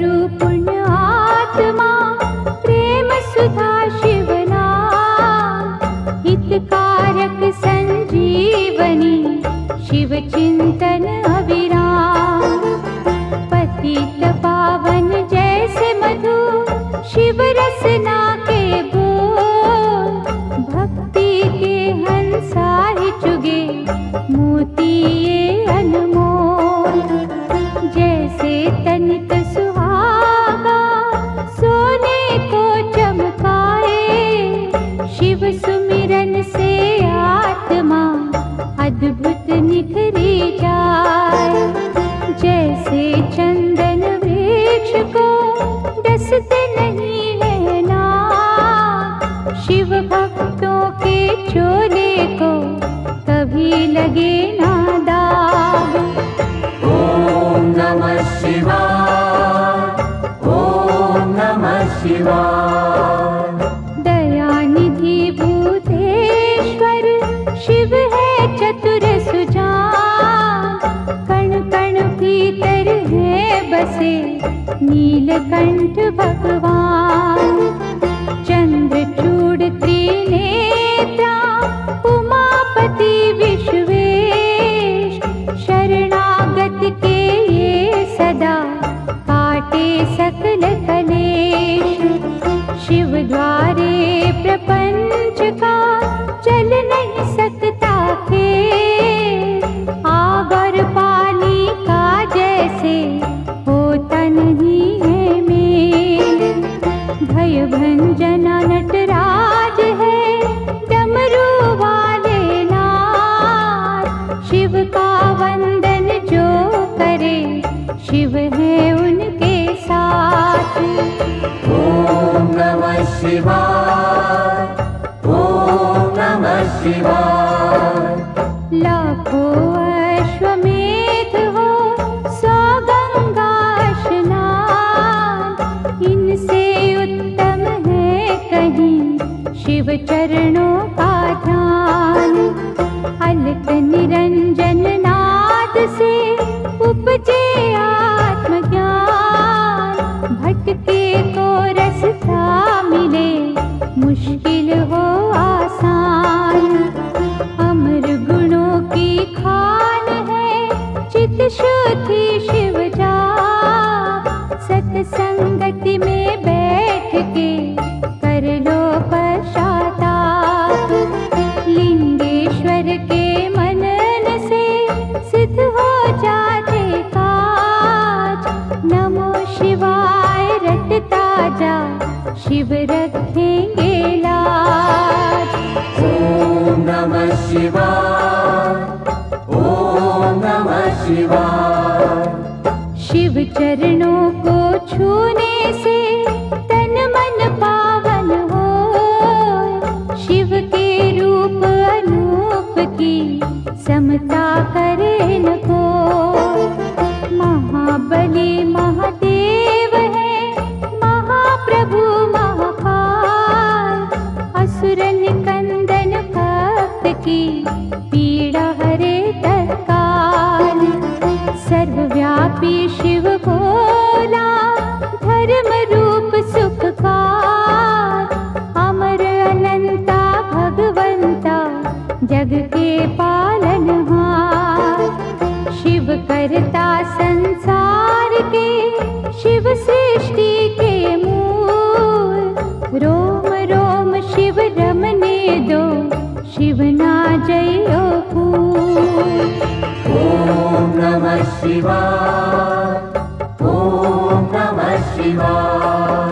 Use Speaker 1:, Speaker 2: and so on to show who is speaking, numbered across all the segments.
Speaker 1: गुरु पुण्य आत्मा प्रेम सुधा शिवना हितकारक संजीवनी शिव चिंतन अविराम पतित पावन जैसे मधु शिव रसना के बोल भक्ति के हंसा ही चुगे मोती ये अनमोल जैसे तनिक सुहागा सोने को चमकाए शिव सुमिरन से आत्मा अद्भुत निखरी जाए जैसे चंदन वृक्ष को डसते नहीं है ना शिव भक्तों के चोले को कभी लगे ना दाग।
Speaker 2: ओम नमः शिवाय, ओम नमः शिवाय।
Speaker 1: दयानिधि भूतेश्वर शिव है चतुर सुजान कण कण भीतर है बसे नीलकंठ भगवान चंद्रचूड़ त्रिनेत्रा उमापति विश्वेश शरणागत के ये सदा काटे सकल कलेश शिव द्वारे प्रपंच का चल नहीं सकता खेल आग और पानी का जैसे होता नहीं है मेल भय भंजना नटराज है डमरू वाले नाथ शिव का वंदन जो करे शिव है उनके साथ।
Speaker 2: ओम नमः शिवाय, ओम नमः शिवाय।
Speaker 1: लाखों अश्वमेध हो सौ गंगा स्नान इनसे उत्तम है कहीं शिव चरणों का ध्यान अलक निरंजन नाद से उपजे आत्मज्ञान भटके को रास्ता मिले मुश्किल हो आसान अमर गुणों की खान है चित शुद्धि शिव जा सत्संगति में बैठ के कर लो पश्चाताप लिंगेश्वर के मनन से सिद्ध हो जाते काज नमो शिवाय रटता जा शिव रखेंगे लाज।
Speaker 2: ओम नमः शिवाय, ओम नमः शिवाय।
Speaker 1: शिव चरणों को छूने से तन मन पावन हो शिव के रूप अनूप की समता करे न को महाबली महादेव है महाप्रभु महाकाल असुर निकंदन भक्त की पीड़ा हरे तत्काल सर्वव्यापी शिव भोला धर्म रूप सुखकार अमर अनंता भगवंता जग के पालनहार शिव करता संसार के शिव सृष्टि के मूल रोम रोम शिव रमने दो शिव ना जयो फूल।
Speaker 2: ओम नमः शिवाय, ओम नमः शिवाय।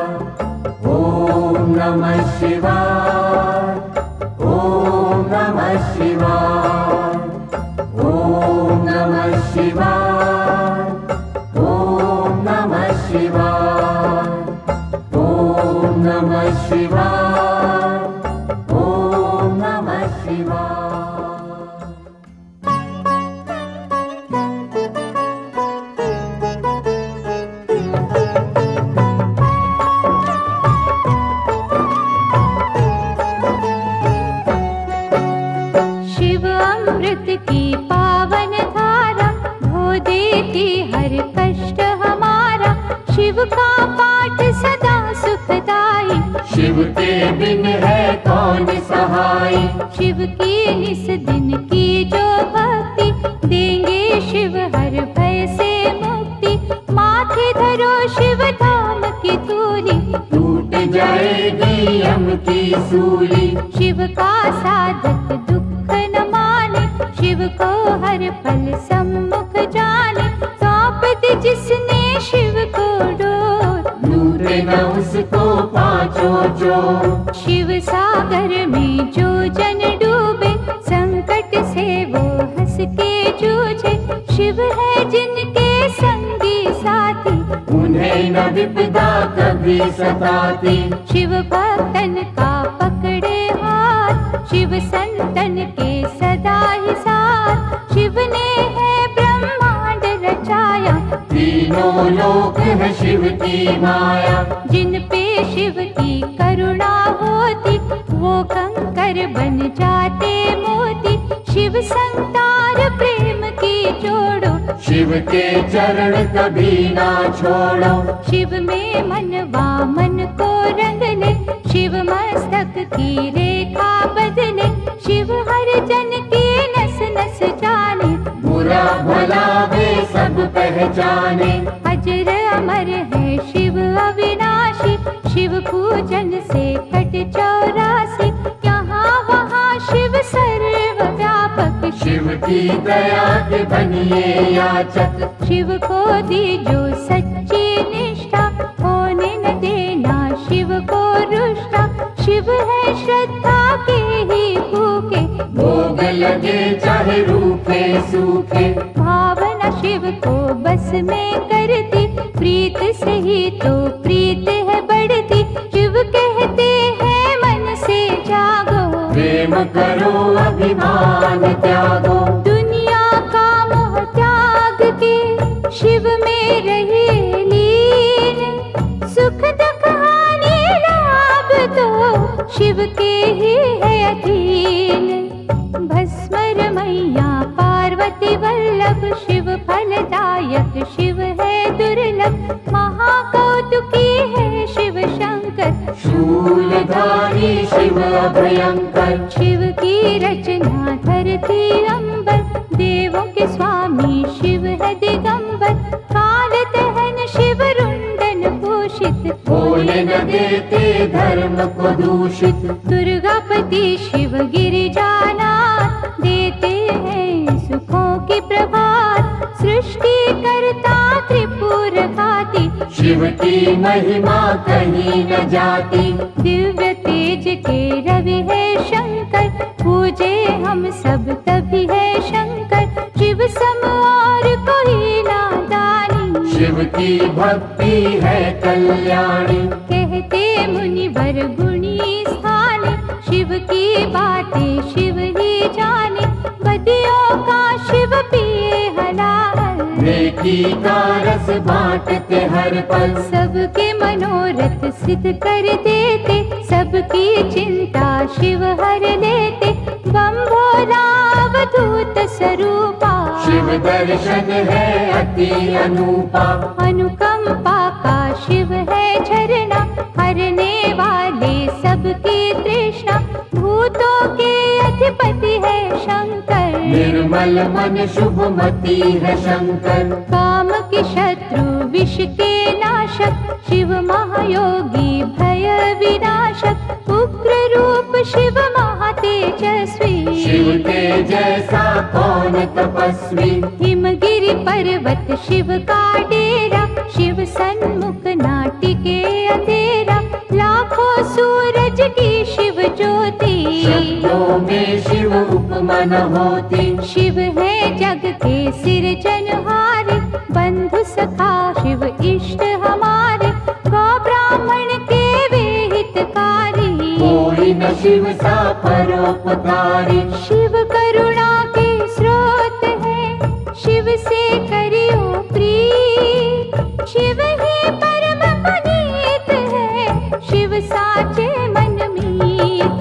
Speaker 2: ओम नमः शिवाय, ओम नमः शिवाय। ओम नमः शिवाय, ओम नमः शिवाय। ओम नमः शिवाय, ओम नमः शिवाय।
Speaker 1: शिव का पाठ सदा सुखदाई।
Speaker 2: शिव के बिन है कौन सहाय।
Speaker 1: शिव की निस दिन की जो भक्ति, देंगे शिव हर भय से मुक्ति। माथे धरो शिव धाम की धूली,
Speaker 2: टूट जाएगी यम की सूली।
Speaker 1: शिव का साधक दुख न माने, शिव को हर पल सम्मुख जाने। सौंप दे जिसने शिव को डोर,
Speaker 2: लूटे न उसको पांचों चोर।
Speaker 1: शिव सागर में जो जन डूबे, संकट से वो हंस के जूझे। शिव है जिनके संगी साथी,
Speaker 2: उन्हें न विपदा कभी सताती।
Speaker 1: शिव भक्तन का पकड़े हाथ, शिव संतन के सदा ही साथ। शिव ने है ब्रह्मांड रचाया,
Speaker 2: तीनों लोक है शिव की माया।
Speaker 1: जिन पे शिव की करुणा होती, वो कंकर बन जाते मोती। शिव संतार प्रेम की जोड़ो,
Speaker 2: शिव के चरण कभी ना छोड़ो।
Speaker 1: शिव में मनवा मन को रंग ले, शिव मस्तक की रेखा बदले। शिव हर जन की नस नस जाने,
Speaker 2: बुरा भला वे सब पहचाने।
Speaker 1: अजर अमर है शिव अविनाशी, शिव पूजन से कट 84। यहाँ वहाँ शिव सर्वव्यापक,
Speaker 2: शिव की दया के बनिए याचक।
Speaker 1: शिव को दी जो सच्ची निष्ठा, होने न देना शिव को रुष्टा। शिव है श्रद्धा के ही भूखे,
Speaker 2: भोग लगे चाहे रूखे सूखे।
Speaker 1: भावना शिव को बस में करती, प्रीत से ही तो प्रीत है बढ़ती। शिव कहते हैं मन से जागो,
Speaker 2: प्रेम करो अभिमान त्यागो।
Speaker 1: दुनिया का मोह त्याग के शिव में रहे लीन। सुख दुख हानि लाभ तो शिव के ही है अधीन। भस्मर मैया पार्वती वल्लभ, शिव फलदायक शिव है दुर्लभ। महाकौतुकी है शिव शंकर,
Speaker 2: शूलधारी शिव अभयंकर।
Speaker 1: शिव की रचना धरती अंबर, देवों के स्वामी शिव है दिगंबर। काल दहन शिव रुंडन भूषित,
Speaker 2: होने न देते धर्म को दूषित।
Speaker 1: दुर्गापति शिव गिरिजानाथ, देते हैं सुखों की प्रभात। सृष्टि करता त्रिपुर घाती,
Speaker 2: शिव की महिमा कहीं न जाती।
Speaker 1: दिव्य तेज के रवि है शंकर, पूजे हम सब तभी है शंकर। शिव सम और कोई नादानी,
Speaker 2: शिव की भक्ति है कल्याणी।
Speaker 1: कहते मुनिवर गुणी स्थाने, शिव की बातें शिव ही जाने। बदियों का शिव पिए हलाल,
Speaker 2: नेकी का रस बांटते हर पल।
Speaker 1: सबके मनोरथ सिद्ध कर देते, सबकी चिंता शिव हर लेते। बम भोला अवधूत स्वरूपा,
Speaker 2: शिव दर्शन है अति अनूपा।
Speaker 1: अनुकंपा का शिव है झरना, हरने वाले सबकी तृष्णा। भूतों के अधिपति है शंकर,
Speaker 2: निर्मल मन शुभमती है शंकर।
Speaker 1: काम के शत्रु विष के नाशक, शिव महायोगी भय विनाशक। उग्र रूप शिव महातेजस्वी,
Speaker 2: शिव के जैसा कौन तपस्वी।
Speaker 1: हिमगिरि पर्वत शिव का डेरा, शिव सन्मुख नाटिके अंधेरा। लाखों सूरज की शिव ज्योति,
Speaker 2: शब्दों में शिव उपमा न होती।
Speaker 1: शिव है जग के सिरजनहारे, बंधु सखा शिव इष्ट हमारे। गौ ब्राह्मण के वे हितकारी,
Speaker 2: कोई न शिव सा परोपकारी।
Speaker 1: शिव करुणा के स्रोत है, शिव से करियो प्रीत। शिव ही परम पुनीत है, शिव साचे मन मीत।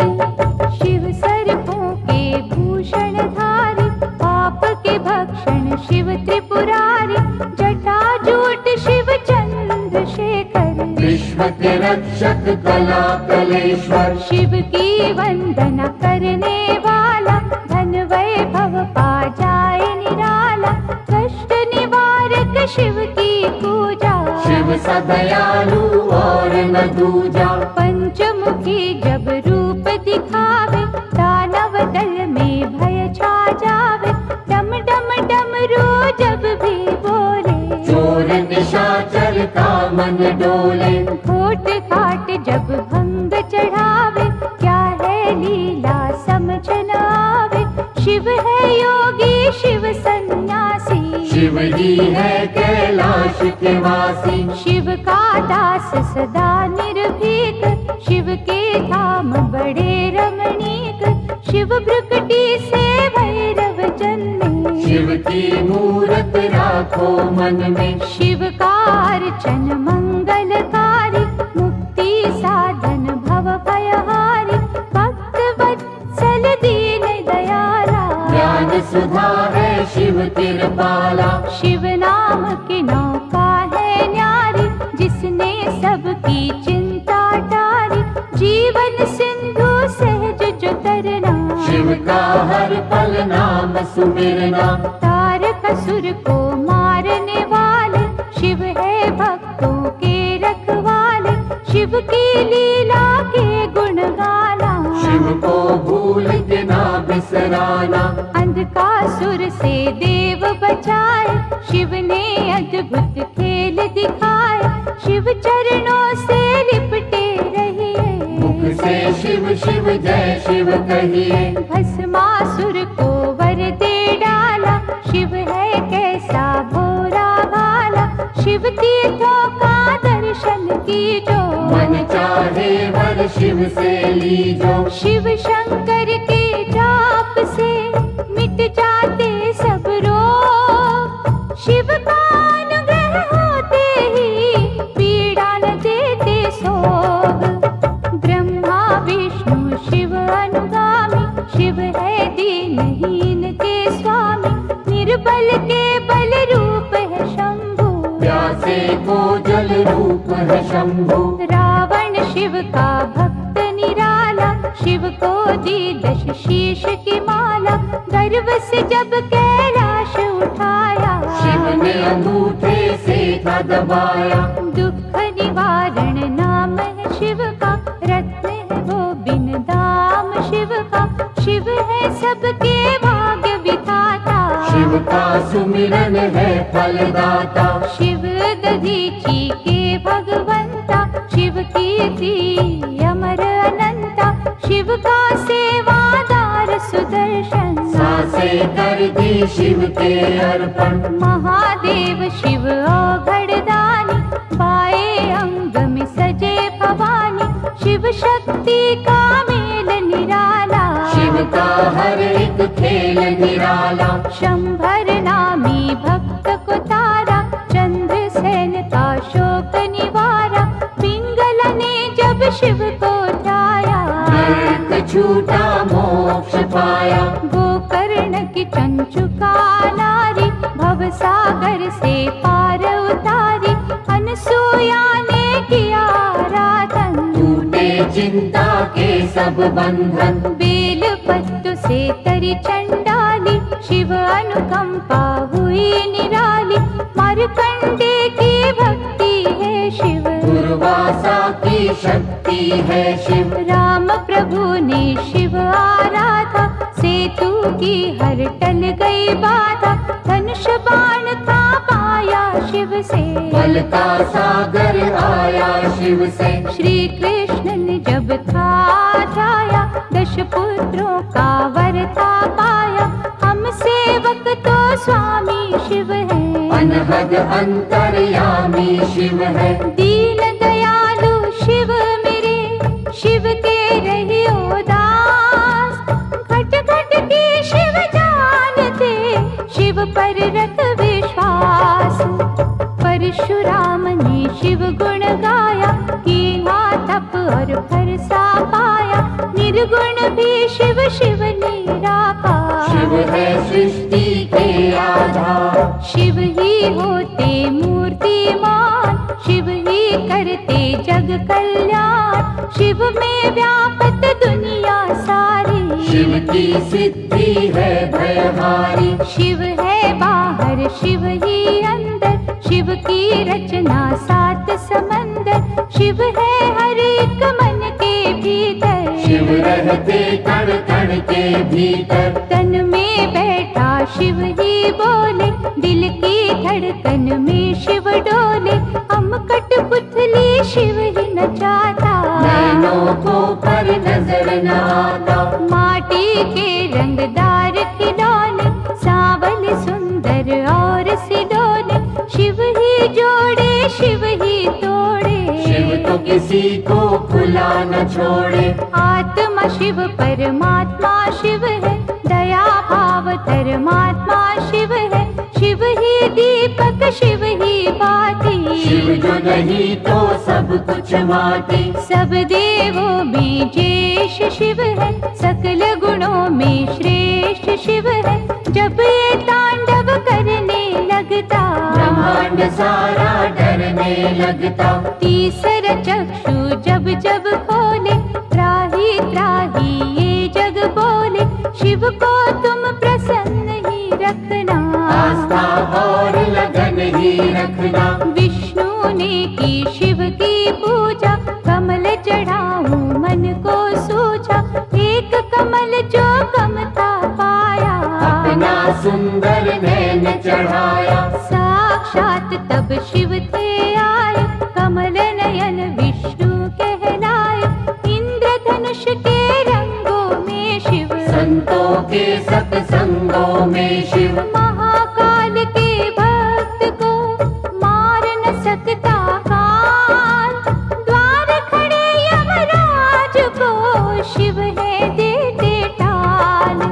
Speaker 1: शिव सर्पों के भूषण धारी, पाप के भक्षण शिव त्रिपुरारी। जटा जूट शिव चंद्र चंद्रशेखर,
Speaker 2: विश्व के रक्षक कला कलेश्वर,
Speaker 1: शिव की वंदना करने वाला, धन वैभव पा जाए निराला, कष्ट निवारक शिव की पूजा,
Speaker 2: शिव सदयालु और न दूजा।
Speaker 1: पंचमुखी जब रूप दिखावे, दानव दल में भय छा जावे, डम डम डमरू जब भी बोले,
Speaker 2: चोर निशाचर का मन डोले,
Speaker 1: घोट घाट जब भंग चढ़ावे, क्या है लीला समझ न आवे, शिव है योगी शिव सन्यासी,
Speaker 2: शिव ही है कैलाश के वासी,
Speaker 1: शिव का दास सदा निर्भीक, शिव के धाम बड़े रमणीक, शिव भ्रुकुटी से भैरव जन्मे,
Speaker 2: शिव की मूरत राखो मन में,
Speaker 1: शिव का अर्चन मंगलकारी, मुक्ति साधन भव भयहारी, भक्त वत्सल दीन दयाला,
Speaker 2: ज्ञान सुधा है शिव कृपाला,
Speaker 1: शिव नाम की नौका है न्यारी, जिसने सबकी चिंता टारी, जीवन सिंधु सहज जो तरना,
Speaker 2: शिव का हर पल नाम सुमिरना,
Speaker 1: तारक असुर को मारने वाले, शिव है भक्तों के रखवाले, शिव की लीला के गुण गाना,
Speaker 2: शिव को भूल के ना बिसराना,
Speaker 1: अंधकासुर से देव बचाए, शिव ने अद्भुत खेल दिखाए, शिव चरणों से लिपटे रहिए,
Speaker 2: मुख से शिव शिव जय शिव कहिए,
Speaker 1: भस्मासुर को वर दे डाला, शिव है कैसा भोला भाला, शिव तीर्थों का दर्शन कीजो,
Speaker 2: मन चाहे वर शिव से लीजो,
Speaker 1: शिव शंकर के जाप से मिट जाते सब रोग, शिव का अनुग्रह होते ही पीड़ा न देते सोग, ब्रह्मा विष्णु शिव अनुगामी, शिव है दीनहीन के स्वामी, निर्बल के बल रूप है शंभु,
Speaker 2: प्यासे को जल रूप है शंभु,
Speaker 1: रावण शिव का भक्त निराला, शिव को दी 10 शीश की माला, गर्व से जब कैलाश उठाया,
Speaker 2: शिव ने अंगूठे से था दबाया,
Speaker 1: दुख निवारण नाम है शिव का, रत्न है वो बिन दाम शिव का, शिव है सबके भाग्य विधाता,
Speaker 2: शिव का सुमिरन है फलदाता,
Speaker 1: शिव दधीची के भगवंता, शिव कीर्ति अमर अनंता, शिव का सेवादार सुदर्शन,
Speaker 2: सांसे कर दी शिव के अर्पण,
Speaker 1: महादेव शिव औघड़दानी, बाएं अंग में सजे भवानी, शिव शक्ति का मेल निराला,
Speaker 2: शिव का हर एक खेल निराला,
Speaker 1: शंभर नामी भक्त को तारा, चंद्रसेन का शोक निवारा, पिंगला ने जब शिव को ध्याया,
Speaker 2: नरक छूटा मोक्ष पाया,
Speaker 1: गोकर्ण की चंचुका नारी, भवसागर से पार उतारी, अनसुया ने किया आराधन,
Speaker 2: टूटे चिंता के सब बंधन,
Speaker 1: बेल पत्तु से तरी चंडाली, शिव अनुकंपा हुई निराली, मार्कंडे की भक्ति है शिव,
Speaker 2: दुर्वासा की शक्ति है शिव,
Speaker 1: राम प्रभु ने शिव आराधा, सेतु की हर टल गई बाधा, धनुष बाण था पाया शिव से,
Speaker 2: बल का सागर आया शिव से,
Speaker 1: श्री कृष्ण ने जब था जाया, 10 पुत्रों का वर था पाया, हम सेवक तो स्वामी शिव है,
Speaker 2: अनहद अंतर्यामी शिव है,
Speaker 1: दीन दयालु शिव मेरे, शिव के रहियो दास, घट घट की शिव जानते, शिव पर रख विश्वास, परशुराम ने शिव गुण गाया, कीना तप और फरसा पाया, निर्गुण भी शिव शिव निराकार,
Speaker 2: शिव है सृष्टि के आधार,
Speaker 1: शिव ही होते मूर्तिमान, शिव ही करते जग कल्याण, शिव में व्यापत दुनिया सारी।
Speaker 2: शिव की सिद्धि है भयहारी,
Speaker 1: शिव है बाहर शिव ही अंदर, शिव की रचना सात समंदर, शिव है हर एक मन के भीतर।
Speaker 2: शिव रहते कण कण के भीतर,
Speaker 1: तन में बैठा शिव ही बोले, दिल की धड़कन में शिव डोले। हम कठपुतली शिव ही नचाता,
Speaker 2: नैनों को पर नजर न आता।
Speaker 1: माटी के रंगदार खिलौने, सांवल सुंदर और सिडोले, शिव ही जोड़े शिव ही तोड़े।
Speaker 2: शिव तो किसी को खुला न छोड़े,
Speaker 1: आत्मा शिव परमात्मा शिव है, दया भाव धर्मात्मा शिव है। शिव ही दीपक शिव ही बाती,
Speaker 2: शिव जो नहीं तो सब कुछ माटी।
Speaker 1: सब देवों में ज्येष्ठ शिव है, सकल गुणों में श्रेष्ठ शिव है। जब ये तांडव करने लगता,
Speaker 2: ब्रह्मांड सारा डरने लगता।
Speaker 1: तीसरा चक्षु जब जब खोले, त्राही त्राही ये जग बोले। शिव को तुम प्रसन्न ही रखना,
Speaker 2: आस्था और लगन ही रखना।
Speaker 1: विष्णु ने की शिव की पूजा, कमल चढ़ाऊं मन को सूझा। एक कमल जो कमता पाया,
Speaker 2: अपना सुंदर नैन चढ़ाया।
Speaker 1: साक्षात तब शिव थे आए, कमल नयन विष्णु कहलाए। इंद्रधनुष के रंगों में शिव,
Speaker 2: संतों के सत्संगों में शिव।
Speaker 1: महाकाल के भक्त को मार न सकता काल, द्वार खड़े यमराज को शिव है देते टाल।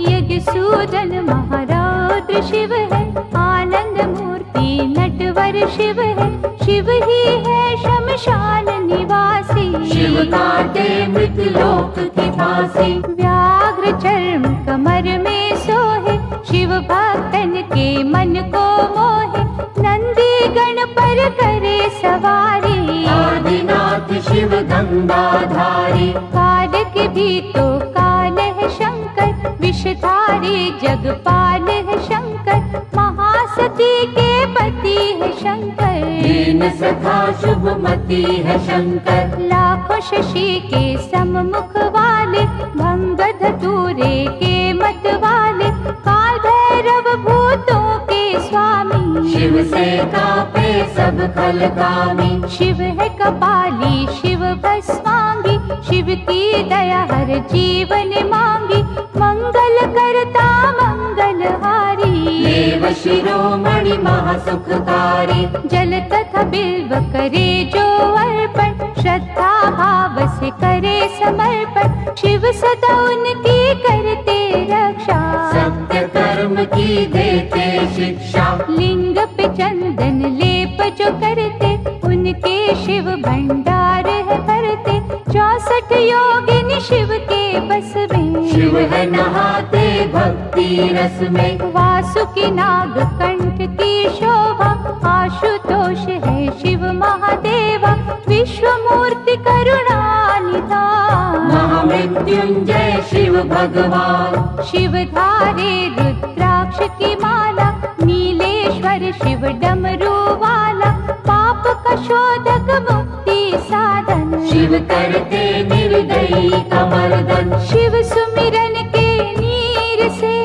Speaker 1: यज्ञ सूदन महारौद्र शिव है, आनंद मूर्ति नटवर शिव है। शिव ही है शमशान निवासी,
Speaker 2: शिव काटे मृत लोक की फांसी।
Speaker 1: व्याघ्र चर्म कमर में सोहे, शिव भक्तन के मन को मोहे। नंदी गण पर करे सवारी,
Speaker 2: आदिनाथ शिव गंगाधारी।
Speaker 1: काल के भी तो काल है शंकर, विषधारी जगपाल है शंकर। महासती के पति है शंकर,
Speaker 2: दीन सखा शुभमती है शंकर।
Speaker 1: लाखों शशि के सम्मुख वाले, भंग धतूरे के मत वाले। काल भैरव भूतों के स्वामी,
Speaker 2: शिव से कापे सब खलकामी।
Speaker 1: शिव है कपाली शिव भस्मांगी, शिव की दया हर जीवन मांगी। मंगल करता मंगलहारी,
Speaker 2: देव शिरोमणि महासुखकारी।
Speaker 1: जल तथा बिल्व करे जो अर्पण, श्रद्धा भाव से करे समर्पण। शिव सदा उनकी करते रक्षा,
Speaker 2: सत्य कर्म की देते शिक्षा।
Speaker 1: लिंग पे चंदन लेप जो करते, उनके शिव भंडार है भरते। 64 योगिनी शिव के बस में,
Speaker 2: शिव है नहाते भक्ति रस में।
Speaker 1: वासुकी नाग कंठ की शोभा, आशुतोष है शिव महादेवा। विश्व मूर्ति करुणा निधान,
Speaker 2: महामृत्युंजय शिव भगवान।
Speaker 1: शिव धारे रुद्राक्ष की माला, नीलेश्वर शिव डमरू वाला। पाप का शोधक मुक्ति साधन,
Speaker 2: शिव करते निर्दयी कमर्दन।
Speaker 1: शिव सुमिरन के नीर से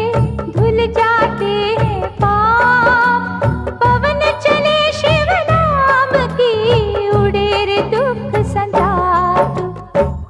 Speaker 1: धुल जाते हैं पाप। पवन चले शिव नाम की, उड़े रे दुख संताप।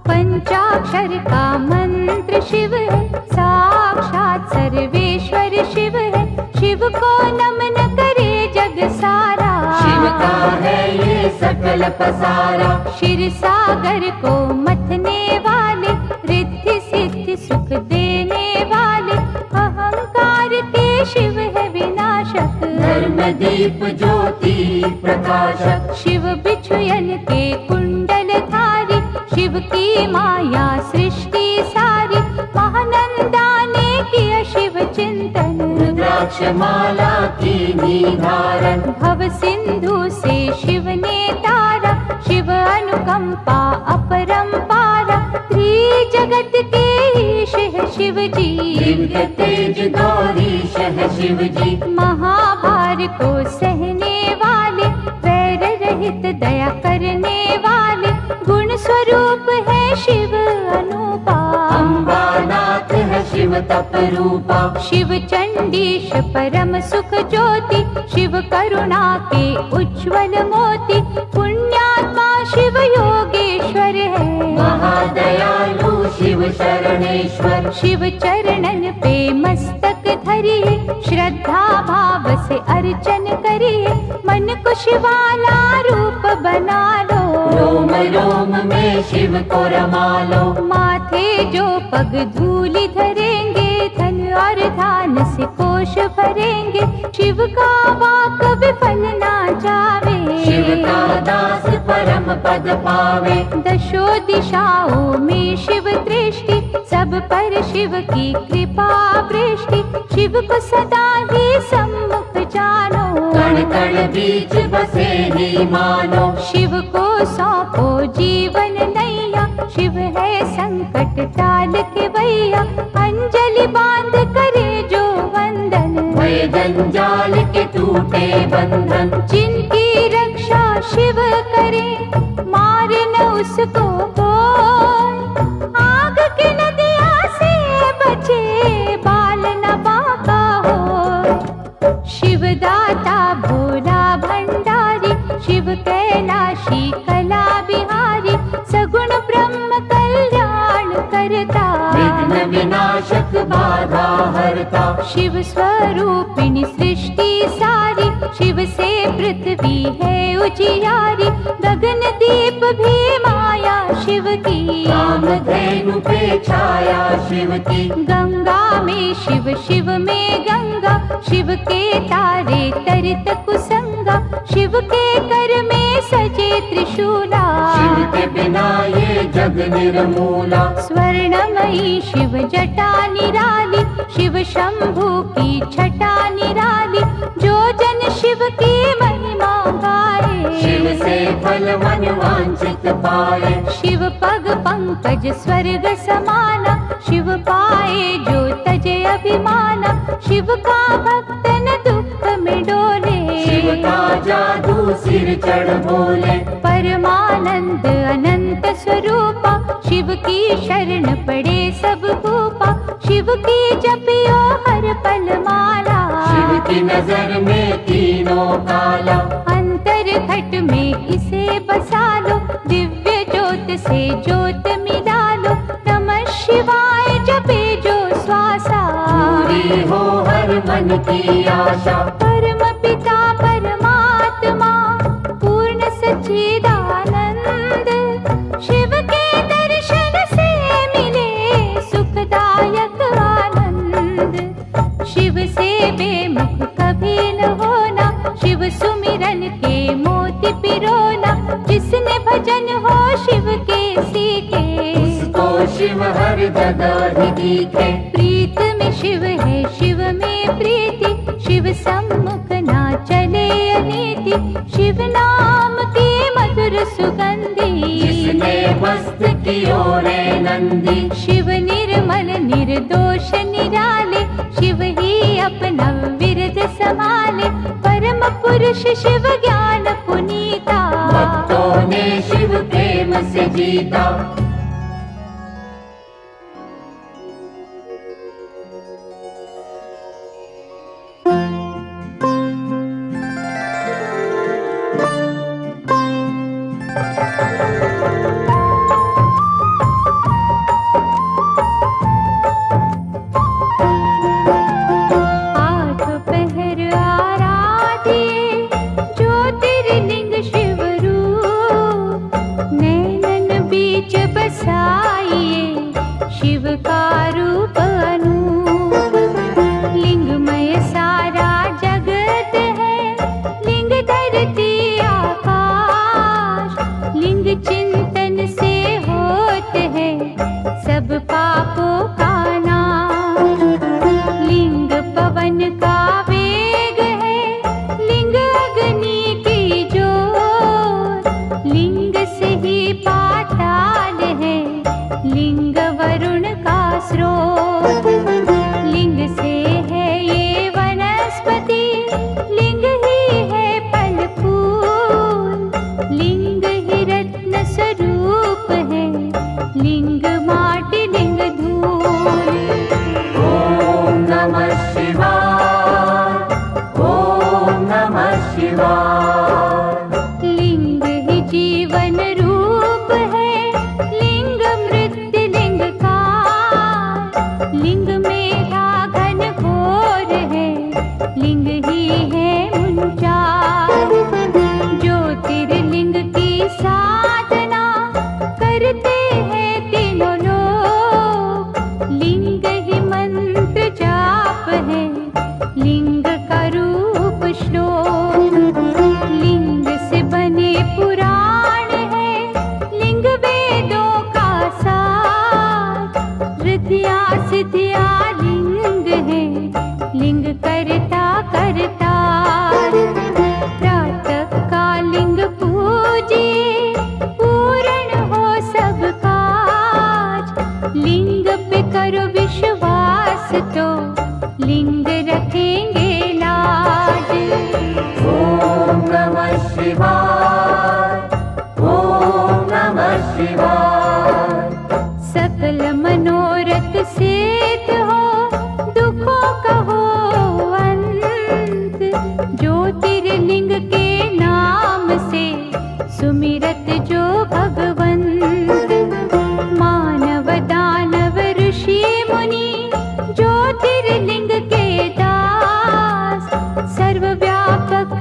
Speaker 1: पंचाक्षर का मंत्र शिव है, साक्षात सर्वेश्वर शिव है। शिव को नमन करे जग सारा,
Speaker 2: शिव का है ये सकल पसारा।
Speaker 1: क्षीर सागर को मथने वाले, रिद्धि सिद्धि सुख देने वाले। अहंकार के शिव है विनाशक,
Speaker 2: धर्म दीप ज्योति प्रकाशक।
Speaker 1: शिव बिछुयन के कुंडल धारी, शिव की माया सृष्टि सारी। महानंदा ने किया शिव चिंतन,
Speaker 2: रुद्राक्ष माला की निधारण।
Speaker 1: भव सिंधु से शिव ने तारा। जगदम्बा अपरंपारा, त्रिजगत के ईश है शिव जी।
Speaker 2: दिव्य तेज गौरीश है शिव जी।
Speaker 1: महाभार को सहने वाले, वैर रहित दया करने वाले, गुण स्वरूप है शिव अनूपा।
Speaker 2: अम्बानाथ है शिव तप रूपा।
Speaker 1: शिव चंडीश परम सुख ज्योति, शिव करुणा के उज्ज्वल मोती, पुण्यात्मा शिव योगेश्वर है।
Speaker 2: महादयालु शिव शरणेश्वर।
Speaker 1: शिव चरणन पे मस्तक धरिए, श्रद्धा भाव से अर्चन करिए, मन को शिवाला रूप बना लो।
Speaker 2: रोम रोम में शिव को रमा लो।
Speaker 1: माथे जो पग धूलि धरेंगे, धन और धान से कोश भरेंगे, शिव का वाक विफल ना जावे।
Speaker 2: शिव का दास परम पद पावे।
Speaker 1: दशो दिशाओं में शिव दृष्टि, सब पर शिव की कृपा वृष्टि, शिव को सदा ही सम्मुख जानो।
Speaker 2: कण कण बीच बसे ही मानो।
Speaker 1: शिव को सौंपो जीवन नैया, शिव है संकट टाल के भैया, अंजलि बांध करे जो वंदन।
Speaker 2: भय जंजाल के टूटे बंधन।
Speaker 1: जिनकी रक्षा शिव करे, मारे न उसको कोई, आग की नदिया से बचे, बाल न बाका हो। शिव दाता भोला भंडारी, शिव कैलाशी कला बिहारी, सगुण ब्रह्म कल्याण करता।
Speaker 2: विघ्न विनाशक बाधा हरता।
Speaker 1: शिव स्वरूपिणी सृष्टि सारी, शिव से पृथ्वी है उजियारी, गगन दीप भी माया शिव की।
Speaker 2: कामधेनु पे छाया शिव की।
Speaker 1: गंगा में शिव, शिव में गंगा, शिव के तारे तरित कुसंगा, शिव के कर में सजे त्रिशूला।
Speaker 2: शिव के बिना ये जग निर्मूला।
Speaker 1: स्वर्णमयी शिव जटा निराली, शिव शंभु की छटा निराली, जो जन शिव की महिमा गाए।
Speaker 2: शिव से फल मन वांछित पाए।
Speaker 1: शिव पग पंकज स्वर्ग समाना, शिव पाए जो तजे अभिमाना, शिव का भक्त न दुख में डोले।
Speaker 2: शिव का जादू सिर चढ़ बोले।
Speaker 1: परमानंद अनंत स्वरूपा, शिव की शरण पड़े सब भूपा, शिव की जपियो हर पल माला।
Speaker 2: शिव की नजर में तीनों काला।
Speaker 1: अंतर घट में इसे बसा लो, दिव्य ज्योत से ज्योत मिला लो, नमः शिवाय जपे जो श्वासा।
Speaker 2: पूरी हो हर मन की आशा।
Speaker 1: परम पिता परमात्मा पूर्ण सच्चिदानंद, शिव के दर्शन से मिले सुखदायक आनंद। शिव से बेमुख कभी न होना, शिव सुमिरन के मोती पिरोना, जिसने भजन हो शिव के सीखे,
Speaker 2: उसको शिव हर जगह ही दिखे।
Speaker 1: प्रीत में शिव है शिव में प्रीति, शिव सम्मुख ना चले अनीति, शिव नाम की मधुर सुगंधी।
Speaker 2: जिसने मस्त कियो रे नंदी।
Speaker 1: शिव निर्मल निर्दोष निराले, शिव ही अपना विरद संभाले, परम पुरुष शिव ज्ञान पुनीता।
Speaker 2: भक्तों ने शिव प्रेम से जीता।
Speaker 1: लिंग से ही पा लिंग वरुण का स्रोत। लिंग से है ये वनस्पति, लिंग ही है फल फूल। लिंग ही रत्न स्वरूप है, लिंग माटी लिंग धूल।
Speaker 2: ओम नमः शिवाय, ओम नमः शिवाय।
Speaker 1: लिंग ही जीवन रूप है, लिंग मृत्यु लिंग काल। लिंग मेधा घन घोर है, लिंग ही है मुंचार। ज्योतिर्लिंग की साधना करते हैं तीनों लोग। लिंग ही मंत्र जाप है, लिंग का रूप श्लोक। लिंग से बने पुराण है, लिंग वेदों का सार। रिद्धियाँ सिद्धियाँ लिंग है, लिंग करता करतार। प्रातः का लिंग पूजिए, पूर्ण हो सब काज। लिंग पे करो विश्वास तो लिंग रखेंगे लाज।
Speaker 2: ओम नमः शिवाय, ओम नमः शिवाय।
Speaker 1: सकल मनोरथ सिद्ध हो, दुखों का हो अंत। ज्योतिर्लिंग के नाम से सुमिरत जो भगवंत। मानव दानव ऋषि मुनि ज्योतिर्लिंग के दास। सर्वव्यापक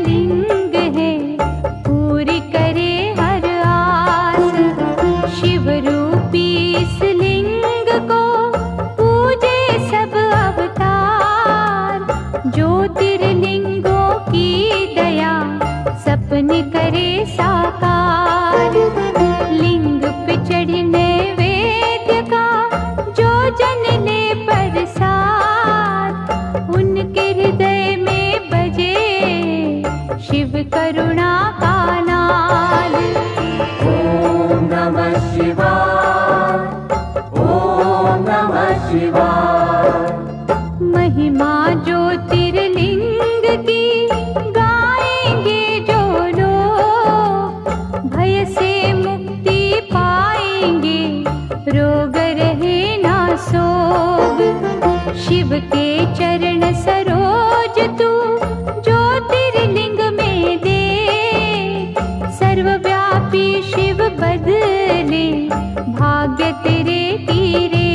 Speaker 1: लिंग है, पूरी करे हर आस। शिव रूपी इस लिंग को पूजे सब अवतार। ज्योतिर्लिंगों की दया सपने करे साकार। लिंग पे चढ़ने वेद्य का जो जन ले प्रसाद। उनके हृदय में बजे शिव करुणा का नाद।
Speaker 2: ओम नमः शिवाय, ओम नमः शिवाय।
Speaker 1: महिमा ज्योतिर्लिंग की गाएंगे जो लोग। भय से मुक्ति पाएंगे, रोग रहे ना सोग। शिव के चरण सरोज तू ज्योतिर्लिंग में दे। सर्वव्यापी शिव बदले भाग्य तेरे तीरे।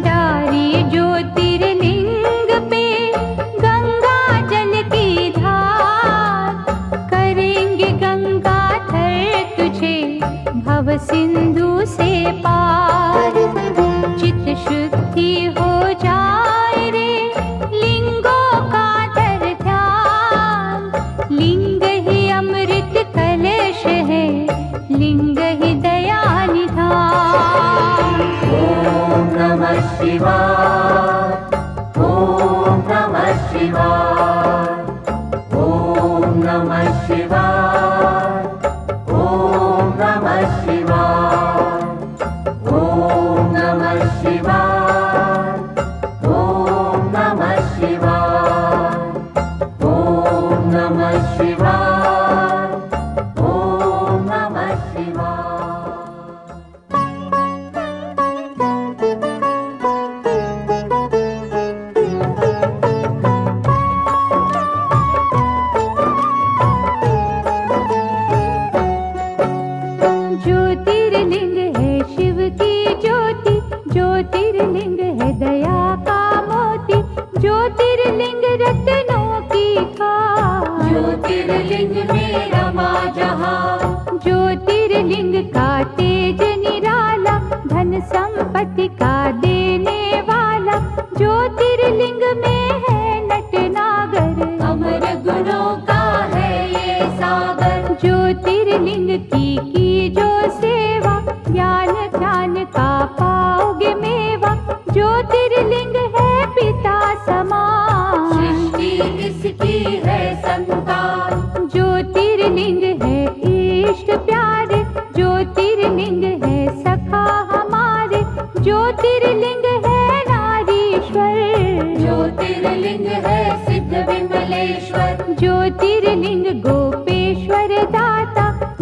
Speaker 1: डारी ज्योतिर्लिंग पे गंगा जल की धार। करेंगे गंगाधर तुझे भव सिंधु से पार। चित शुद्धि हो जाए रे, लिंगों का धर ध्यान। लिंग ही अमृत कलश है, लिंग ही दया निधान।
Speaker 2: ओम नमः शिवाय, ओम नमः शिवाय। ओम नमः शिवाय, ओम नमः शिवाय। ओम नमः शिवाय, ओम नमः शिवाय। ओम नमः शिवाय, ओम नमः शिवाय।
Speaker 1: ज्योतिर्लिंग है शिव की ज्योति, ज्योतिर्लिंग है दया का मोती। ज्योतिर्लिंग रत्नों की खान,
Speaker 2: ज्योतिर्लिंग में रमा जहाँ।
Speaker 1: ज्योतिर्लिंग का तेज निराला, धन संपत्ति का देने वाला। ज्योतिर्लिंग में है नटनागर,
Speaker 2: अमर गुणों का है ये सागर।
Speaker 1: ज्योतिर्लिंग की जो सेवा, ज्ञान ध्यान का पाओगे मेवा। ज्योतिर्लिंग है पिता समान,
Speaker 2: सृष्टि इसकी है संतान।
Speaker 1: ज्योतिर्लिंग है इष्ट प्यारे, ज्योतिर्लिंग है सखा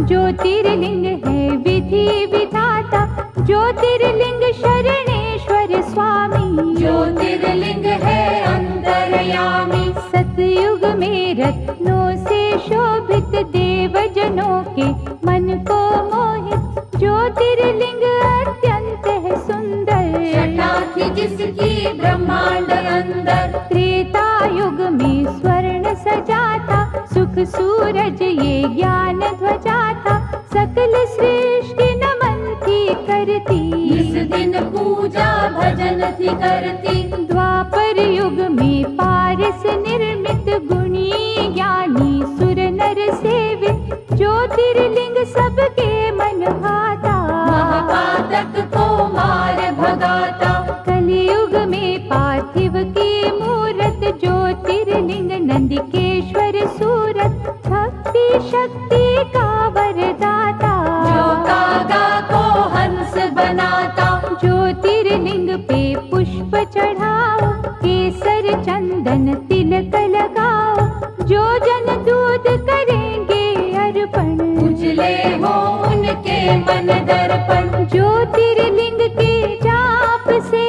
Speaker 1: ज्योतिर्लिंग है विधि विधाता, ज्योतिर्लिंग शरणेश्वर स्वामी।
Speaker 2: ज्योतिर्लिंग है अंतर्यामी,
Speaker 1: सतयुग में रत्नों से शोभित, देवजनों के मन को मोहित, ज्योतिर्लिंग अत्यंत है सुंदर।
Speaker 2: छटा थी जिसकी ब्रह्मांड अंदर,
Speaker 1: त्रेता युग में स्वर्ण सजा था, सुख सूरज ये ज्ञान ध्वजा था, सकल सृष्टि नमन थी करती,
Speaker 2: इस दिन पूजा भजन थी करती।
Speaker 1: द्वापर युग में पारस निर्मित, गुणी ज्ञानी सुर नर सेवित, ज्योतिर्लिंग सबके मन भाता,
Speaker 2: महापातक को मार भगाता।
Speaker 1: कलियुग में पार्थिव की मूरत, ज्योतिर्लिंग नंदिकेश्वर सूरत, भक्ति शक्ति का वरदाता,
Speaker 2: जो कागा को हंस बनाता।
Speaker 1: ज्योतिर्लिंग पे पुष्प चढ़ाओ, केसर चंदन तिलक लगाओ, जो जन दूध करेंगे अर्पण,
Speaker 2: उजले हो उनके मन दर्पण।
Speaker 1: ज्योतिर्लिंग के जाप से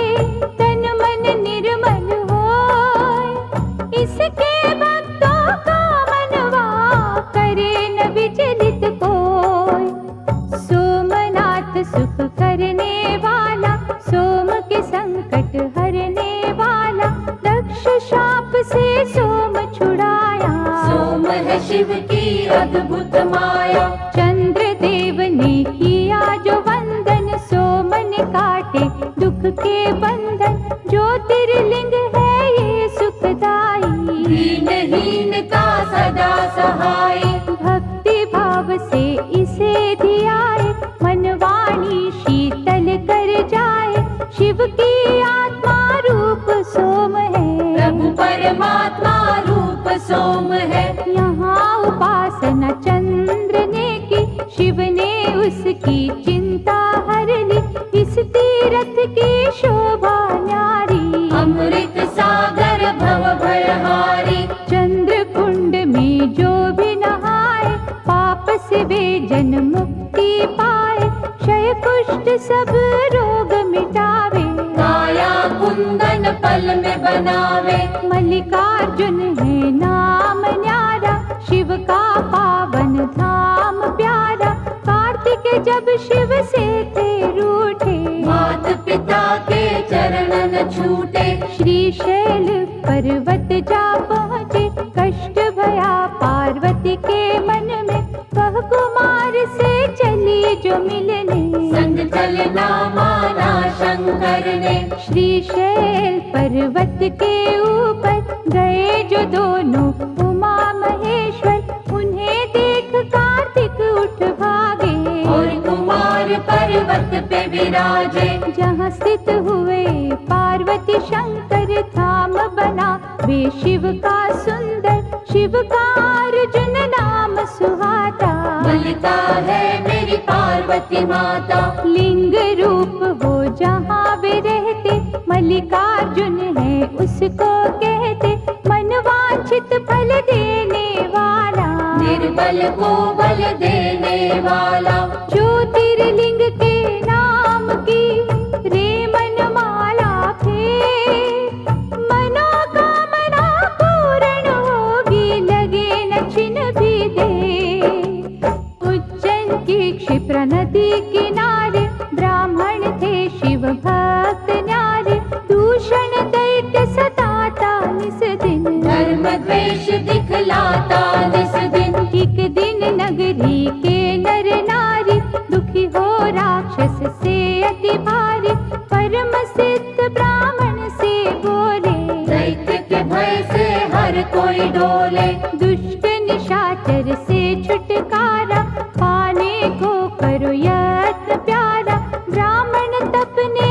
Speaker 1: तन मन निर्मल होय, इसके भक्तों का मनवा करे न विचलित कोय। सोमनाथ सुख करने वाला, सोम के संकट हरने वाला, दक्ष शाप से सोम छुड़ाया,
Speaker 2: सोम है शिव की अद्भुत माया।
Speaker 1: चंद्र देव ने किया जो वंदन, सोम ने काटे दुख के बंधन, ज्योतिर्लिंग है ये सुखदाई,
Speaker 2: दीनहीन का सदा सहाय।
Speaker 1: भक्ति भाव से इसे धियाए, मनवाणी शीतल कर जाए, शिव की आत्मा रूप सोम है,
Speaker 2: प्रभु परमात्मा रूप सोम है।
Speaker 1: यहाँ उपासना चंद्र ने की, शिव ने उसकी चिंता हर ली, इस तीरथ की शोभा न्यारी,
Speaker 2: अमृत सागर भव भयहारी।
Speaker 1: चंद्र कुंड में जो भी नहाए, पाप से वे जन मुक्ति पाए, क्षय कुष्ठ सब रोग मिटावे,
Speaker 2: काया कुंदन पल में बनावे।
Speaker 1: मल्लिकार्जुन है नाम न्यारा, शिव का पावन धाम प्यारा, कार्तिक जब शिव से थे रूठे,
Speaker 2: मात पिता के चरणन छूटे।
Speaker 1: श्रीशैल पर्वत जा पहुँचे, कष्ट भया पार्वती के मन में, वह कुमार से चली जो मिलने,
Speaker 2: संग चलना माना शंकर ने।
Speaker 1: श्रीशैल पर्वत के ऊपर गए जो दोनों उमा महेश्वर, उन्हें देख कार्तिक उठ भागे,
Speaker 2: और कुमार पर्वत पे विराजे।
Speaker 1: जहाँ स्थित हुए पार्वती शंकर, धाम बना वे शिव का सुंदर, शिव का अर्जुन नाम सुहाता,
Speaker 2: मलिका है मेरी पार्वती माता।
Speaker 1: लिंग रूप हो जहाँ वे रहते, मल्लिकार्जुन है उसको कहते, मनवांछित फल देने वाला,
Speaker 2: निर्बल को बल देने वाला।
Speaker 1: ज्योतिर्लिंग के नाम की रे मनमाला फेर, मनोकामना पूर्ण होगी, लगे न छिन भी दे। उज्जैन की क्षिप्रा नदी किनारे, ब्राह्मण थे शिव भक्त न्यारे, दूषण दैत्य सताता निस दिन,
Speaker 2: धर्म द्वेष दिखलाता निस दिन।
Speaker 1: एक दिन नगरी के नर नारी, दुखी हो राक्षस से अति भारी, परम सिद्ध ब्राह्मण से बोले,
Speaker 2: दैत्य के भय से हर कोई डोले।
Speaker 1: दुष्ट निशाचर से छुटकारा, पाने को करो यत्न प्यारा, ब्राह्मण तपने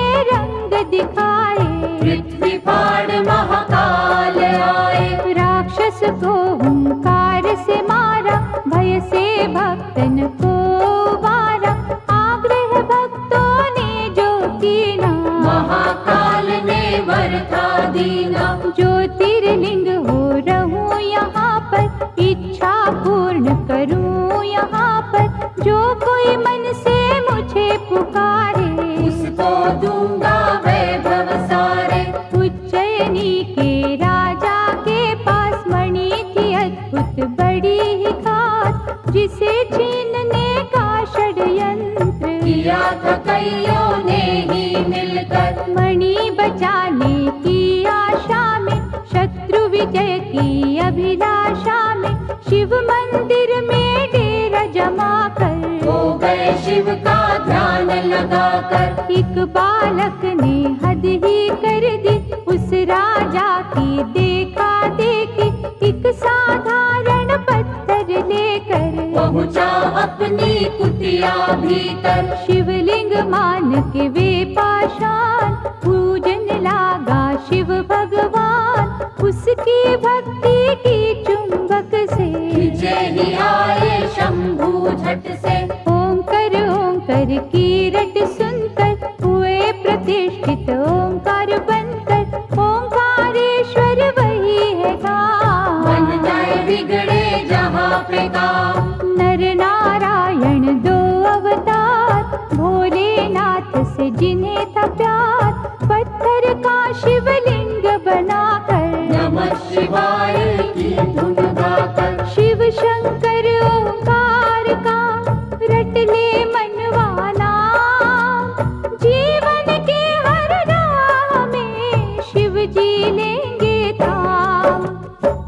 Speaker 1: जो कोई मन से मुझे पुकारे,
Speaker 2: उसको दूंगा वैभव सारे।
Speaker 1: उज्जैनी के राजा के पास मणि थी अद्भुत बड़ी ही खास, जिसे छीनने का षड्यंत्र
Speaker 2: किया था कईयों ने ही मिलकर।
Speaker 1: मणि बचाने की आशा में, शत्रु विजय की अभिलाषा में, शिव मंदिर में डेरा जमा कर
Speaker 2: हो गए शिव का ध्यान लगाकर।
Speaker 1: एक बालक ने हद ही कर दी उस राजा की देखा देखी, एक साधारण पत्थर लेकर
Speaker 2: पहुंचा अपनी कुटिया भीतर।
Speaker 1: शिवलिंग मान के वे पाषाण, पूजन लागा शिव भगवान, उसकी भक्ति की चुंबक से
Speaker 2: विजय ही आए शंभू झट से।
Speaker 1: ओंकार ओंकार की रट सुनकर हुए प्रतिष्ठित ओंकार बनकर, ओंकारेश्वर वही है काम।
Speaker 2: बन जाए बिगड़े जहाँ पे काम।
Speaker 1: नर नारायण दो अवतार, भोलेनाथ से जिन्हें था प्यार, पत्थर का शिवलिंग बनाकर
Speaker 2: नमः शिवाय की धुन गाकर।
Speaker 1: शिव शंकर ओंकार का रट ले मनवाना, जीवन के हर राह में शिव जी लेंगे थाम।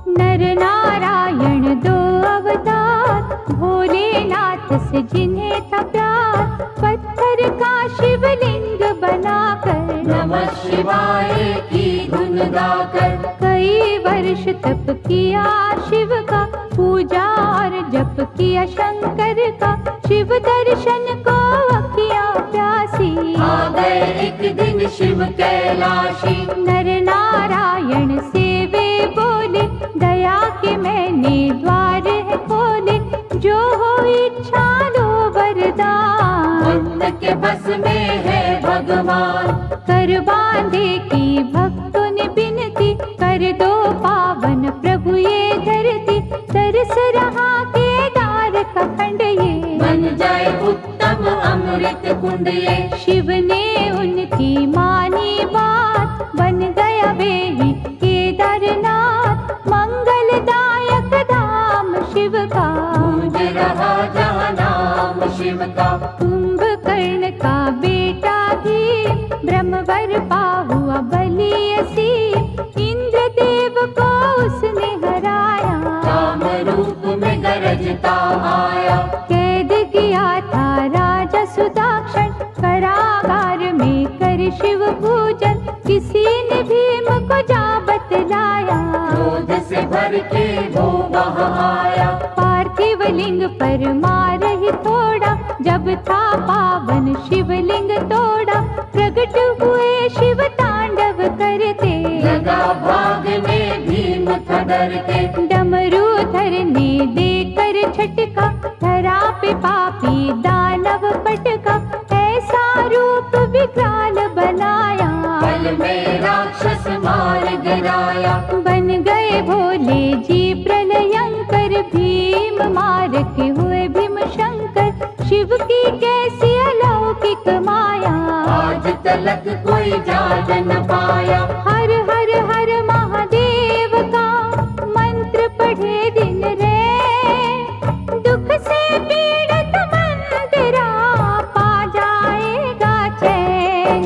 Speaker 1: नर नारायण दो अवतार, भोलेनाथ से जिन्हें था प्यार, पत्थर का शिवलिंग बनाकर
Speaker 2: नमः शिवाय की धुन गाकर।
Speaker 1: कई वर्ष तप किया शिव का, पूजा और जप किया शंकर का, शिव दर्शन को अखियां प्यासी।
Speaker 2: आ गए एक दिन शिव कैलाशी।
Speaker 1: नर नारायण से वे बोले, दया के मैंने द्वार है खोले, जो हो इच्छा लो वरदान।
Speaker 2: भक्त के बस में है भगवान।
Speaker 1: कर बांधे की भक्तों ने बिनती, कर दो पावन प्रभु ये धरती, तरस रहा केदार का खंड ये,
Speaker 2: बन जाए उत्तम अमृत कुंड ये।
Speaker 1: शिव ने उनकी मानी बात, बन गया वे ही केदारनाथ, मंगलदायक धाम शिव का।
Speaker 2: गूंज रहा जहाँ नाम शिव का।
Speaker 1: कुंभकर्ण का बेटा भी ब्रह्मवर पा हुआ बलियसी, इंद्रदेव को उसने हराया,
Speaker 2: काम रूप में गरजता आया।
Speaker 1: कैद किया था राजा सुदाक्षण, कारागार में कर शिव पूजन, किसी ने भीम को जा बतलाया,
Speaker 2: क्रोध से भर के वो वहाँ आया।
Speaker 1: पार्थिव लिंग पर मार ही थोड़ा, जब था पावन शिवलिंग तोड़ा, प्रकट हुए शिव तांडव करते,
Speaker 2: लगा भागने भीम था डरते।
Speaker 1: डमरूधर ने देकर झटका, धरा पे पापी दानव पटका, ऐसा रूप विकराल बनाया,
Speaker 2: पल में राक्षस मार गिराया।
Speaker 1: बन गए भोले जी प्रलयंकर, भीम मार के हुए भीम शंकर, शिव की कैसी अलौकिक माया,
Speaker 2: आज तलक कोई जान न पाया।
Speaker 1: हर हर हर महादेव का मंत्र पढ़े दिन रे, दुख से पीड़ित मंदिरा पा जाएगा चैन।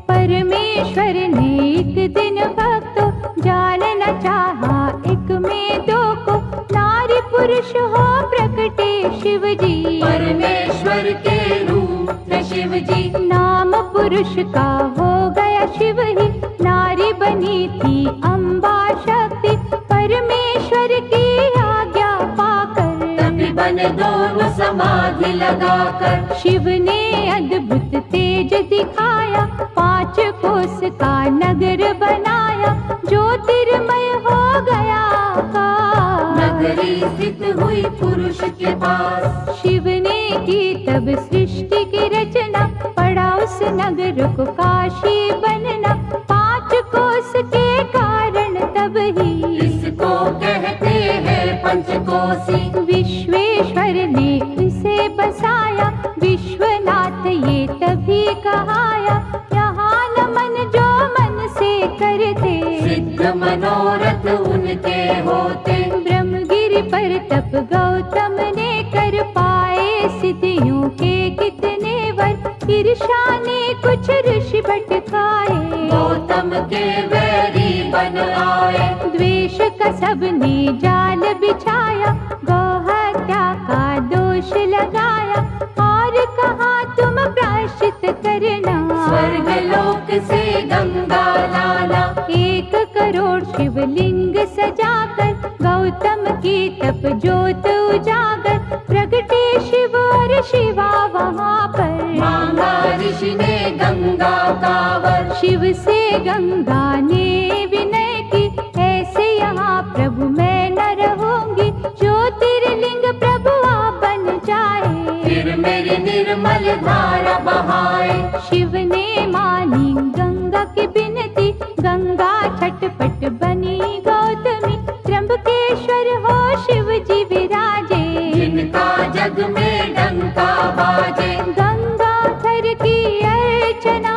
Speaker 1: परमेश्वर ने एक दिन भक्तों जान न चाहा, एक में दो को, नारी पुरुष हो प्रकटे शिव जी,
Speaker 2: परमेश्वर के रूप थे शिव जी।
Speaker 1: नाम पुरुष का हो गया शिव ही, नारी बनी थी अम्बा शक्ति, परमेश्वर की आज्ञा पाकर
Speaker 2: तभी बने दोनों समाधि लगाकर।
Speaker 1: शिव ने अद्भुत तेज दिखाया, 5 कोस का नगर बनाया, ज्योतिर्मय हो गया आकाश।
Speaker 2: नगरी स्थित हुई पुरुष के पास,
Speaker 1: शिव ने की तब सृष्टि की रचना, पड़ा उस नगर को काशी बनना, 5 कोस के कारण तब ही
Speaker 2: इसको कहते हैं पंचकोसी।
Speaker 1: विश्वेश्वर ने इसे बसाया, विश्वनाथ ये तभी कहाया, यहाँ नमन जो मन से करते,
Speaker 2: सिद्ध मनोरथ उनके होते।
Speaker 1: ब्रह्मगिरि पर तप गौतम ने कर पाए, सिद्धियों के कितने वर, ईर्ष्या ने कुछ ऋषि भटकाए,
Speaker 2: गौतम के वैरी बन आए।
Speaker 1: द्वेष का सबने जाल बिछाया, गौ हत्या का दोष लगाया, और कहा तुम प्रायश्चित करना,
Speaker 2: स्वर्ग लोक से गंगा लाना।
Speaker 1: 1 करोड़ शिवलिंग सजाकर, गौतम की तप ज्योत उजागर, प्रगटे शिव और शिवा वहाँ पर,
Speaker 2: मांगा ऋषि ने गंगा का वर।
Speaker 1: शिव से गंगा ने विनय की, ऐसे यहाँ प्रभु मैं न रहूंगी, ज्योतिर्लिंग प्रभु आप बन जाए,
Speaker 2: फिर मेरी निर्मल धारा बहाए।
Speaker 1: शिव ने मानी गंगा की बिनती, गंगा छटपट बनी गौतमी, त्र्यंबकेश्वर हो शिव जी विराजे,
Speaker 2: जिनका जग में डंका बाजे।
Speaker 1: गंगाधर की अर्चना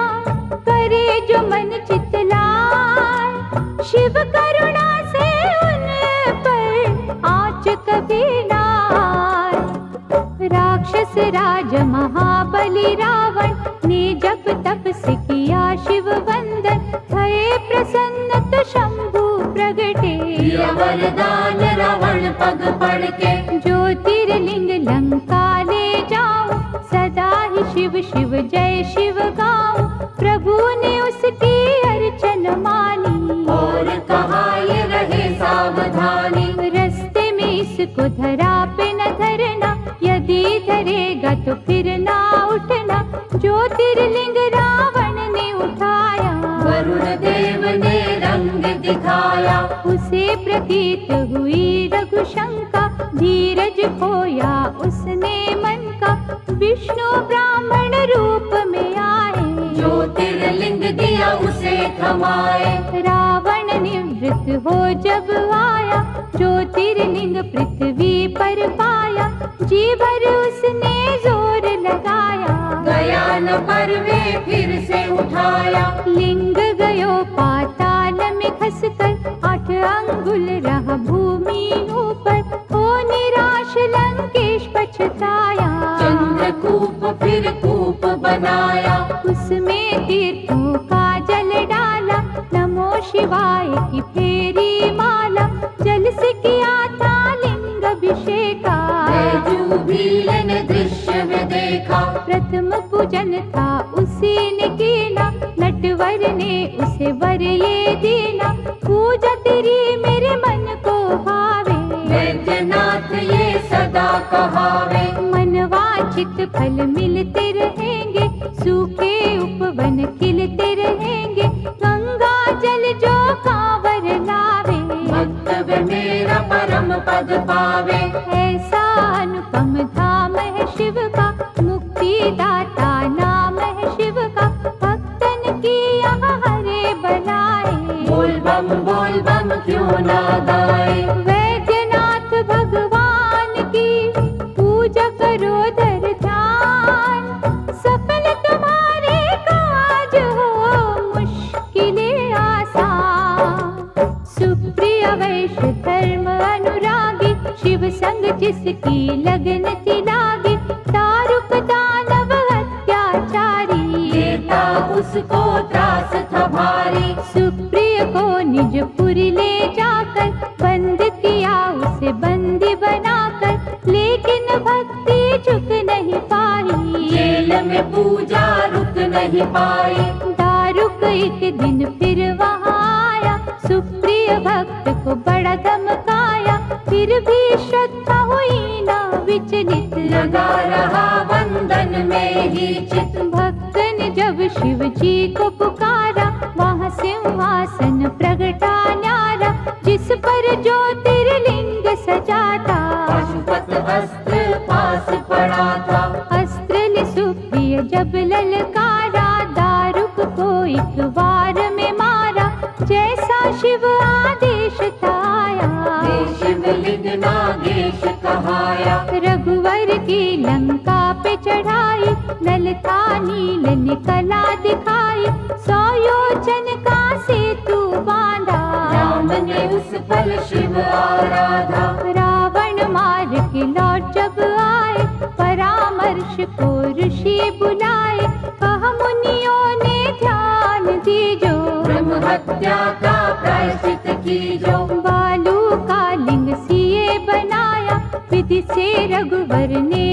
Speaker 1: करे जो मन चितलाए, शिव करुणा से उन पर आँच कभी ना आए। राक्षस राज महाबली रावण ने जब तप से किया शिव वंदन, भये प्रसन्न तो शंभु प्रगटे,
Speaker 2: दिया वरदान रावण पग पड़ के,
Speaker 1: ज्योतिर्लिंग लंका ले जाऊं, सदा ही शिव शिव जय शिव गाऊं, प्रभु ने उसकी अर्चन मानी,
Speaker 2: और कहा ये रहे सावधानी,
Speaker 1: रस्ते में इसको धरा पे न धरना, यदि धरेगा तो फिर ना उठना, ज्योतिर्लिंग रावण ने उठाया,
Speaker 2: वरुण देव ने रंग दिखाया,
Speaker 1: उसे प्रतीत हुई रघुशंका, धीरज खोया उसने मन का, विष्णु ब्राह्मण रूप में आए,
Speaker 2: ज्योतिर्लिंग दिया उसे थमाए।
Speaker 1: रावण निवृत्त हो जब आया, ज्योतिर्लिंग पृथ्वी पर पाया, जी भर उसने जोर लगाया,
Speaker 2: गया न पर वे फिर से उठाया,
Speaker 1: लिंग गयो पाताल में खसकर, 8 अंगुल रहा भूमि ऊपर, हो निराश लंकेश पछताया,
Speaker 2: चंद्रकूप फिर कूप बनाया,
Speaker 1: उसमें तीर्थों का जल डाला, नमो शिवाय की फेरी माला, जल से किया था लिंग अभिषेका,
Speaker 2: बैजूबील ने दृश्य में देखा,
Speaker 1: प्रथम पूजन था उसी ने कीना, नटवर ने उसे वर ये दीना, पूजा तेरी मेरे मन को भावे,
Speaker 2: वैद्यनाथ ये सदा कहावे,
Speaker 1: मनवांछित फल मिलते रहेंगे, सूखे उपवन खिलते रहेंगे, गंगा जल जो कांवर लावे,
Speaker 2: भक्त मेरा परम पद पावे,
Speaker 1: ऐसा अनुपम धाम है शिव का, मुक्तिदाता नाम है शिव का, भक्तन की यहाँ हरे बनाए,
Speaker 2: बोल बम क्यों ना गाए,
Speaker 1: वैद्यनाथ भगवान की पूजा करो धर ध्यान, सफल तुम्हारे काज हो मुश्किलें आसान, सुप्रिय वैश्य धर्म अनुरागी, शिव संग जिसकी लगन थी लागी, दारुक दानव अत्याचारी,
Speaker 2: देता उसको त्रास था भारी,
Speaker 1: सुप्रिय को निज पुरी ले जाकर, बंद किया उसे बंदी बनाकर, लेकिन भक्ति झुक नहीं पाई,
Speaker 2: जेल में पूजा रुक नहीं पाई,
Speaker 1: दारुक एक दिन फिर वहाँ आया, सुप्रिय भक्त को बड़ा धमकाया, फिर भी श्रद्धा हुई ना विचलित,
Speaker 2: लगा रहा वंदन में ही चित,
Speaker 1: भक्त ने जब शिव जी को पुकारा, वहाँ सिंहासन प्रगटा न्यारा, जिस पर ज्योतिर्लिंग सजा था,
Speaker 2: पशुपत अस्त्र पास पड़ा था,
Speaker 1: अस्त्र ले सुप्रिय जब ललकारा, दारुक को एक बार में मारा, जैसा शिव आदेश था आया,
Speaker 2: शिवलिंग नागेश कहाया,
Speaker 1: रघुवर की लंका हर्ष को ऋषि बुलाए, कहा मुनियों ने ध्यान दीजो,
Speaker 2: ब्रह्म हत्या का प्रायश्चित कीजो।
Speaker 1: बालू का लिंग सिए बनाया, विधि से रघुवर ने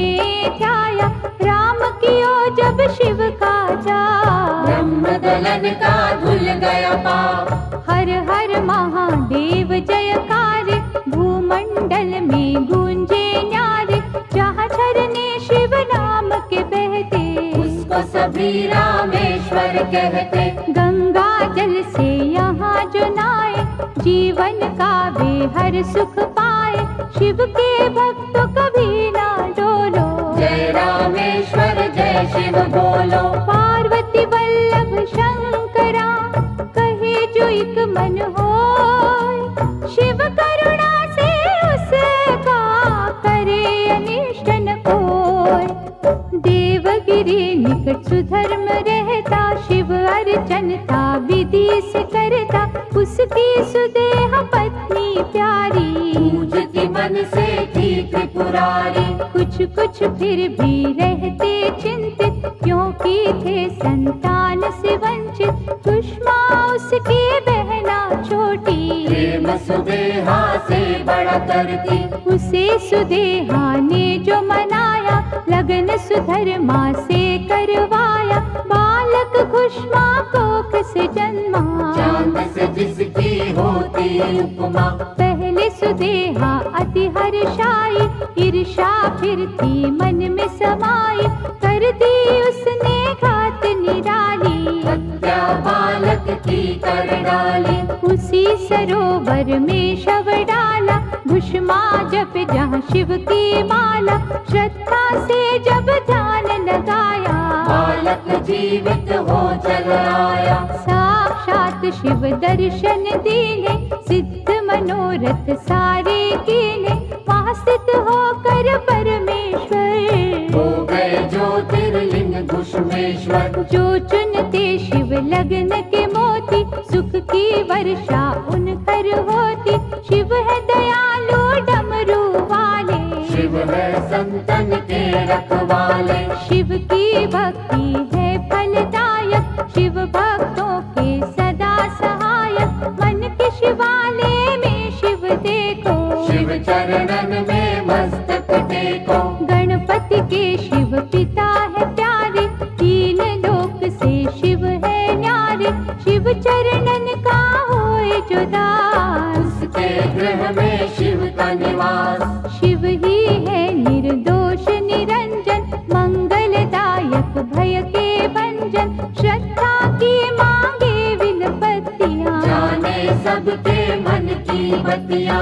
Speaker 1: ध्याया, राम कियो जब शिव का जाप,
Speaker 2: ब्रह्म दलन का धुल गया पाप।
Speaker 1: हर हर महादेव जयकार, भूमंडल में गूंजे न्यारे, जहाँ झरने शिव नाम के बहते,
Speaker 2: उसको सभी रामेश्वर कहते।
Speaker 1: गंगा जल से यहाँ जो नहाए, जीवन का बेहर सुख पाए, शिव के भक्तों कभी ना डोलो,
Speaker 2: जय रामेश्वर जय शिव बोलो।
Speaker 1: पार्वती वल्लभ शंकरा, कहे जो एक मन होय, शिव करुणा से उसका करे अनिष्ट न कोय। देवगिरी निकट सुधर्म रहता, शिव अर्चन था विधि से करता, उसकी सुदेह पत्नी प्यारी,
Speaker 2: पूजती मन से थी त्रिपुरारी।
Speaker 1: कुछ कुछ फिर भी रहते चिंतित, क्योंकि थे संतान से वंचित, कुष्मा उसकी बहना छोटी,
Speaker 2: प्रेम सुदेहा से बड़ा करती।
Speaker 1: उसे सुदेहा ने जो मनाया, लगन सुधर्मा से करवाया, बालक कुष्मा कोख से जन्मा,
Speaker 2: चांद से जिसकी होती उपमा।
Speaker 1: पहले सुदेहा अति हर्षाई, ईर्षा फिर थी मन में समाई, कर दी उसने घात निराली,
Speaker 2: हत्या बालक की कर डाली।
Speaker 1: उसी सरोवर में शव डाला, भुष्मा जप जहाँ शिव की माला, श्रद्धा से जब ध्यान लगाया,
Speaker 2: बालक जीवित हो चल आया।
Speaker 1: साक्षात शिव दर्शन दीने, सिद्ध मनोरथ सारे कीने, वहाँ स्थित होकर परमेश्वर,
Speaker 2: हो गए ज्योतिर्लिंग घुष्मेश्वर।
Speaker 1: जो चुनते शिव लगन के मोती, सुख की वर्षा उन घर होती, शिव है दयालु डमरू वाले,
Speaker 2: शिव है संतन के रखवाले।
Speaker 1: शिव की भक्ति है फलदायक, शिव भक्तों के सदा सहायक, मन के शिवालय में शिव देखो,
Speaker 2: शिव चरणन में मस्तक टेको।
Speaker 1: गणपति के शिव पिता है प्यारे, तीन लोक से शिव है न्यारे, शिव चरणन का होए जो दास,
Speaker 2: उसके गृह में शिव का निवास।
Speaker 1: शिव ही है निर्दोष निरंजन, मंगलदायक भय के भंजन, श्रद्धा की मांगे विनपतियाँ,
Speaker 2: जाने सबके मन की बतिया।